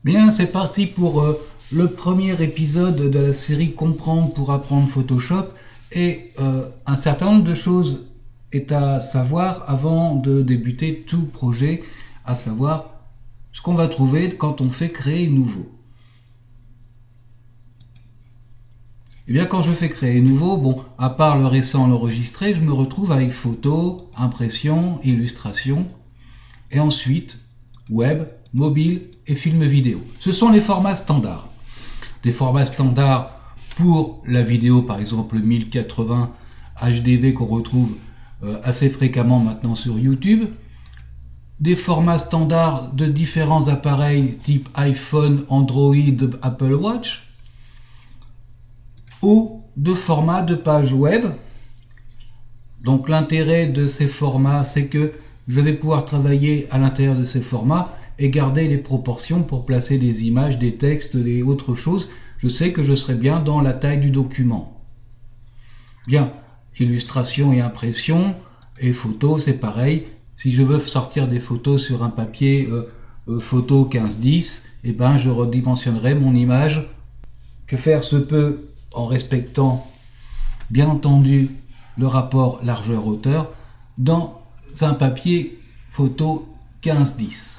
Bien, c'est parti pour le premier épisode de la série Comprendre pour apprendre Photoshop et un certain nombre de choses est à savoir avant de débuter tout projet, à savoir ce qu'on va trouver quand on fait créer nouveau. Et bien quand je fais créer nouveau, bon, à part le récent, l'enregistré, je me retrouve avec photos, impressions, illustrations et ensuite web, mobile et film vidéo. Ce sont les formats standards. Des formats standards pour la vidéo, par exemple 1080 HDV qu'on retrouve assez fréquemment maintenant sur YouTube. Des formats standards de différents appareils type iPhone, Android, Apple Watch. Ou de formats de pages web. Donc l'intérêt de ces formats, c'est que je vais pouvoir travailler à l'intérieur de ces formats et garder les proportions pour placer des images, des textes, des autres choses. Je sais que je serai bien dans la taille du document. Bien, illustration et impression et photos, c'est pareil. Si je veux sortir des photos sur un papier photo 15-10, eh ben, je redimensionnerai mon image. Que faire se peut en respectant, bien entendu, le rapport largeur-hauteur dans un papier photo 15-10.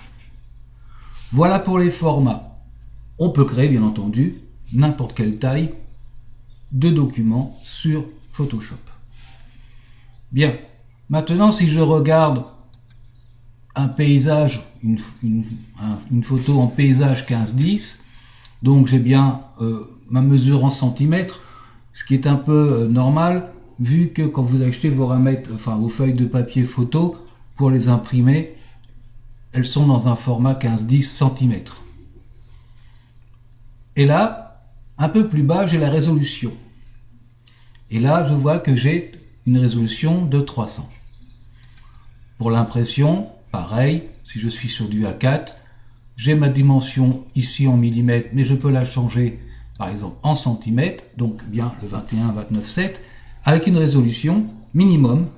Voilà pour les formats. On peut créer, bien entendu, n'importe quelle taille de document sur Photoshop. Bien, maintenant si je regarde un paysage, une photo en paysage 15-10, donc j'ai bien ma mesure en centimètres, ce qui est un peu normal, vu que quand vous achetez vos vos feuilles de papier photo, pour les imprimer, elles sont dans un format 15-10 cm. Et là, un peu plus bas, j'ai la résolution. Et là, je vois que j'ai une résolution de 300. Pour l'impression, pareil, si je suis sur du A4, j'ai ma dimension ici en millimètres, mais je peux la changer par exemple en centimètres, donc bien le 21-29-7, avec une résolution minimum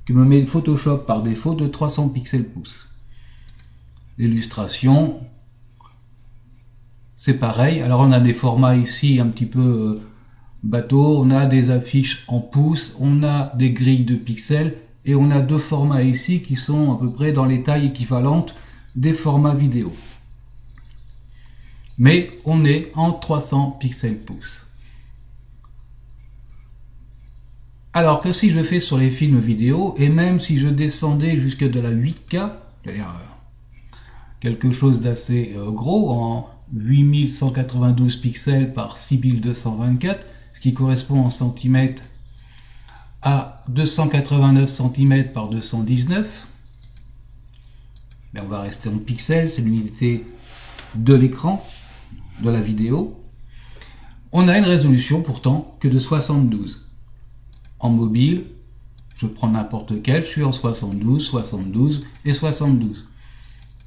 que me met Photoshop par défaut de 300 pixels pouces. L'illustration, c'est pareil. Alors on a des formats ici un petit peu bateau, on a des affiches en pouces, on a des grilles de pixels et on a deux formats ici qui sont à peu près dans les tailles équivalentes des formats vidéo. Mais on est en 300 pixels pouces. Alors que si je fais sur les films vidéo, et même si je descendais jusque de la 8K, c'est-à-dire quelque chose d'assez gros, en 8192 pixels par 6224, ce qui correspond en centimètres à 289 cm par 219, mais on va rester en pixels, c'est l'unité de l'écran de la vidéo. On a une résolution pourtant que de 72. En mobile, je prends n'importe lequel, je suis en 72, 72 et 72.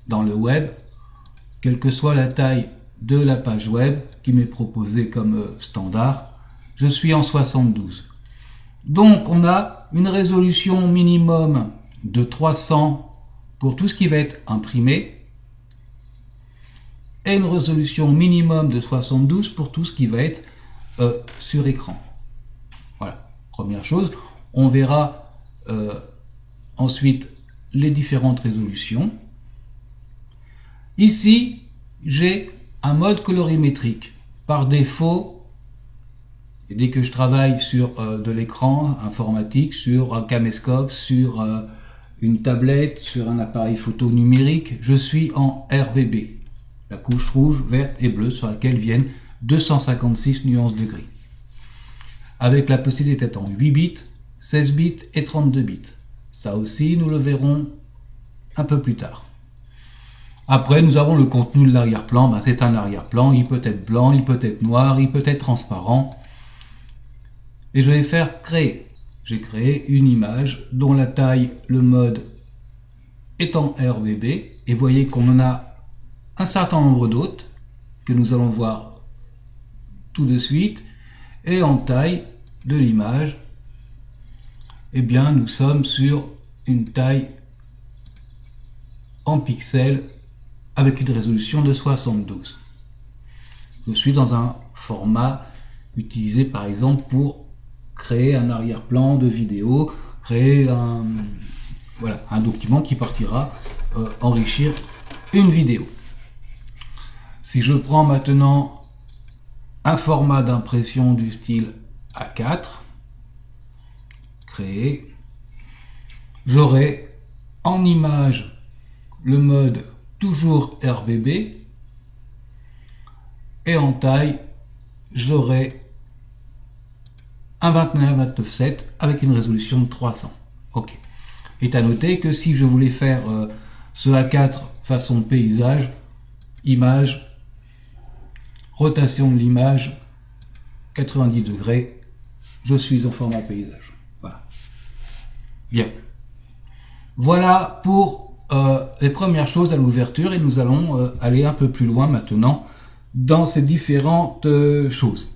Dans le web, quelle que soit la taille de la page web qui m'est proposée comme standard, je suis en 72. Donc on a une résolution minimum de 300 pour tout ce qui va être imprimé et une résolution minimum de 72 pour tout ce qui va être sur écran. Voilà, première chose. On verra ensuite les différentes résolutions. Ici, j'ai un mode colorimétrique. Par défaut, et dès que je travaille sur de l'écran informatique, sur un caméscope, sur une tablette, sur un appareil photo numérique, je suis en RVB. La couche rouge, verte et bleue sur laquelle viennent 256 nuances de gris. Avec la possibilité d'être en 8 bits, 16 bits et 32 bits. Ça aussi, nous le verrons un peu plus tard. Après, nous avons le contenu de l'arrière-plan. C'est un arrière-plan, il peut être blanc, il peut être noir, il peut être transparent. Et je vais faire créer. J'ai créé une image dont la taille, le mode est en RVB. Et voyez qu'on en a un certain nombre d'autres que nous allons voir tout de suite. Et en taille de l'image, eh bien, nous sommes sur une taille en pixels avec une résolution de 72. Je suis dans un format utilisé par exemple pour créer un arrière-plan de vidéo, créer un document qui partira enrichir une vidéo. Si je prends maintenant un format d'impression du style A4, créer, j'aurai en image le mode toujours RVB et en taille j'aurai un 21-29/7 avec une résolution de 300. Ok. Et à noter que si je voulais faire ce A4 façon paysage, image, rotation de l'image, 90 degrés, je suis en format paysage. Voilà. Bien. Voilà pour les premières choses à l'ouverture et nous allons aller un peu plus loin maintenant dans ces différentes choses.